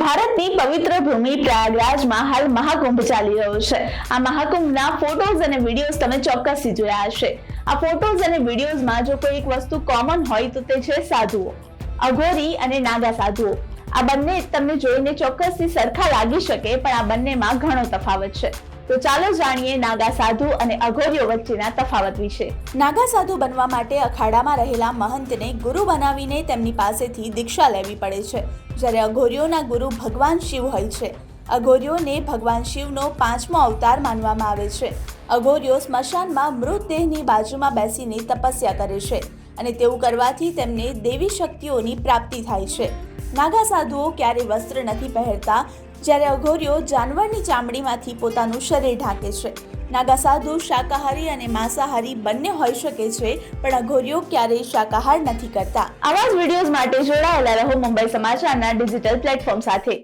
ભારતની પવિત્ર ભૂમિ પ્રયાગરાજમાં હાલ મહાકુંભ ચાલી રહ્યો છે। આ મહાકુંભના ફોટોઝ અને વિડીયોઝ તમે ચોક્કસથી જોયા હશે। આ ફોટોઝ અને વિડીયોઝમાં જો કોઈ એક વસ્તુ કોમન હોય તો તે છે સાધુઓ, અઘોરી અને નાગા સાધુઓ। આ બંને તમને જોઈને ચોક્કસથી સરખા લાગી શકે, પણ આ બંનેમાં ઘણો તફાવત છે। તો ચાલો જાણીએ નાગા સાધુ અને અઘોરીઓ વચ્ચેના તફાવત વિશે। નાગા સાધુ બનવા માટે અખાડામાં રહેલા મહંતને ગુરુ બનાવીને તેમની પાસેથી દીક્ષા લેવી પડે છે, જ્યારે અઘોરીઓના ગુરુ ભગવાન શિવ હોય છે। અઘોરીઓને ભગવાન શિવનો 5મો અવતાર માનવામાં આવે છે। અઘોરીઓ સ્મશાનમાં મૃતદેહની બાજુમાં બેસીને તપસ્યા કરે છે અને તેવું કરવાથી તેમને દેવી શક્તિઓની પ્રાપ્તિ થાય છે। નાગા સાધુઓ ક્યારેય વસ્ત્ર નથી પહેરતા, જ્યારે અઘોરીઓ જાનવરની ચામડીમાંથી પોતાનું શરીર ઢાંકે છે। નાગા સાધુ શાકાહારી અને માંસાહારી બંને હોઈ શકે છે, પણ અઘોરીઓ ક્યારેય શાકાહાર નથી કરતા। આવા જ વિડીયોઝ માટે જોડાયેલા રહો મુંબઈ સમાચારના ડિજિટલ પ્લેટફોર્મ સાથે।